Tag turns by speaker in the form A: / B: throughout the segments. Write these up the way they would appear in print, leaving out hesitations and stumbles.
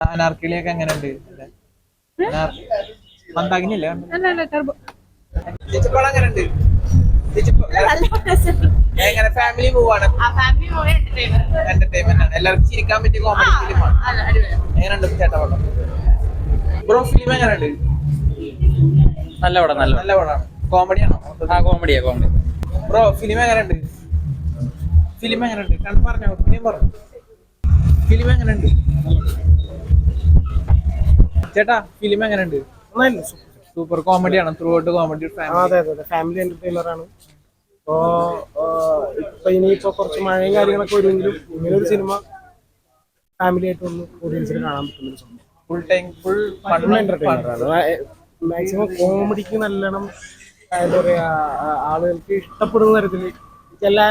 A: അനാർക്കിളിയൊക്കെ എങ്ങനെയുണ്ട്? മന്ദാകിനില്ലേ ചേച്ചിപ്പടം എങ്ങനെയുണ്ട്? എങ്ങനെ ഫാമിലി മൂവാണ്? എന്റർടൈൻമെന്റ് ആണ്, എല്ലാവർക്കും ചിരിക്കാൻ പറ്റിയ കോമഡി ഫിലിമാണ്. എങ്ങനെയുണ്ട് ചേട്ടാ പടം? ബ്രോ ഫിലിം എങ്ങനെയുണ്ട്?
B: നല്ല പടം,
A: നല്ല പടമാണ്. കോമഡിയാണോ?
B: കോമഡിയാ കോമഡി.
A: ബ്രോ ഫിലിം എങ്ങനെയുണ്ട്? കണ്ടു പറഞ്ഞോ, ഫിലിം പറഞ്ഞു. ഫിലിം എങ്ങനെയുണ്ട് ചേട്ടാ? ഫിലിം എങ്ങനെയുണ്ട്? സൂപ്പർ കോമഡിയാണ്, through out comedy.
C: Family entertainer ആണ്. ഇപ്പൊ ഇനിയിപ്പോ കുറച്ച് മഴയും കാര്യങ്ങളൊക്കെ വരുമെങ്കിലും ഇങ്ങനെ ഒരു സിനിമ ഫാമിലി ആയിട്ട് ഒന്ന് ഓഡിയൻസിന് കാണാൻ പറ്റുന്ന ഒരു സംഭവം. ഫുൾ എന്റർടൈനർ ആണ്. മാക്സിമം കോമഡിക്ക് നല്ലോണം എന്താ പറയാ, ആളുകൾക്ക് ഇഷ്ടപ്പെടുന്ന തരത്തിൽ എല്ലാ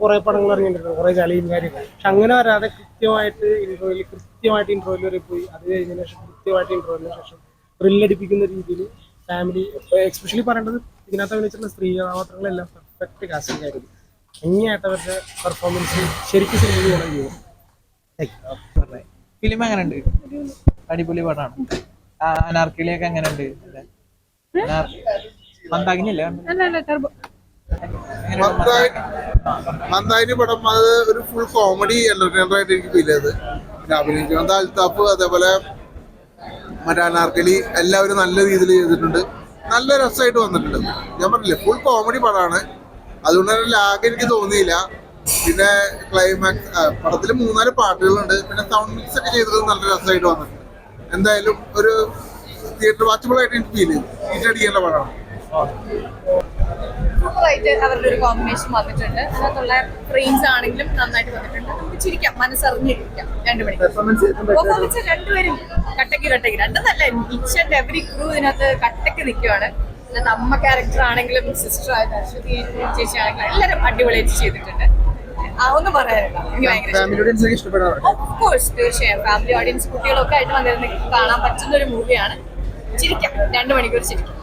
C: കുറെ പടങ്ങൾ ഇറങ്ങിയിട്ടുണ്ട്, കുറെ ചളിയും കാര്യങ്ങൾ. പക്ഷെ അങ്ങനെ വരാതെ കൃത്യമായിട്ട് ഇന്റർവ്യൂവിൽ വരെ പോയി, അത് കഴിഞ്ഞതിന് ശേഷം കൃത്യമായിട്ട് ഇന്റർവ്യൂവിന് ശേഷം ത്രില്ലടിപ്പിക്കുന്ന രീതിയിൽ ഫാമിലി, എക്സ്പെഷ്യലി പറയേണ്ടത് ഇതിനകത്ത് അഭിനയിച്ചിട്ടുള്ള സ്ത്രീ കഥാപാത്രങ്ങളെല്ലാം പെർഫെക്റ്റ് കാസ്റ്റിംഗ് ആയിരുന്നു. ഭംഗിയായിട്ട് അവരുടെ പെർഫോമൻസ് ശരിക്കും സിനിമ ഗുണം ചെയ്യും.
A: ഫിലിം എങ്ങനെയുണ്ട്? അടിപൊളി പടമാണ്. അനാർക്കിളിയൊക്കെ എങ്ങനെയുണ്ട്? മന്ദാകിനില്ലേ?
D: മന്ദാകിനി പടം അത് ഒരു ഫുൾ കോമഡി എന്റർടൈനർ ആയിട്ട് എനിക്ക് ഫീൽ ചെയ്തത്. പിന്നെ അഭിനയിക്കുന്നത് അൽത്താഫ്, അതേപോലെ മറ്റേ അനാർക്കലി, എല്ലാവരും നല്ല രീതിയിൽ ചെയ്തിട്ടുണ്ട്. നല്ല രസമായിട്ട് വന്നിട്ടുണ്ട്. ഞാൻ പറഞ്ഞില്ലേ, ഫുൾ കോമഡി പടമാണ്. അതുകൊണ്ട് തന്നെ ലാഗ് എനിക്ക് തോന്നിയില്ല. പിന്നെ ക്ലൈമാക്സ്, പടത്തിൽ 3-4 പാട്ടുകളുണ്ട്. പിന്നെ സൗണ്ട് മിക്സ് ഒക്കെ ചെയ്തത് നല്ല രസമായിട്ട് വന്നിട്ടുണ്ട്. എന്തായാലും ഒരു തിയേറ്റർ വാച്ചബിൾ ആയിട്ട് എനിക്ക് ഫീൽ ചെയ്തു. ഈറ്റടിക്കേണ്ട പടമാണ്.
E: സൂപ്പറായിട്ട് അവരുടെ ഒരു കോമ്പിനേഷൻ വന്നിട്ടുണ്ട്. അതിനകത്തുള്ള ഫ്രെയിംസ് ആണെങ്കിലും നന്നായിട്ട് വന്നിട്ടുണ്ട്. നമുക്ക് ചിരിക്കാം, മനസ്സറിഞ്ഞിരിക്കാം. 2 മണിക്കൂർ പെർഫോമൻസ് രണ്ടുപേരും കട്ടക്ക് രണ്ടും നല്ല. ഈച്ച് ആൻഡ് എവറി ക്രൂ ഇതിനകത്ത് കട്ടക്ക് നിൽക്കുവാണ്. അതിനകത്ത് അമ്മ ക്യാരക്ടർ ആണെങ്കിലും സിസ്റ്റർ ആയിട്ട് അശ്വതി ചേച്ചി ആണെങ്കിലും എല്ലാവരും അടിപൊളിയായിട്ട് ചെയ്തിട്ടുണ്ട്. ഒന്നും പറയാനില്ല. ഓഫ്കോഴ്സ്, തീർച്ചയായും ഫാമിലി ഓഡിയൻസ് കുട്ടികളൊക്കെ ആയിട്ട് വന്നിരുന്ന് കാണാൻ പറ്റുന്ന ഒരു മൂവിയാണ്. ചിരിക്കാം, 2 മണിക്കൂർ ചിരിക്കാം.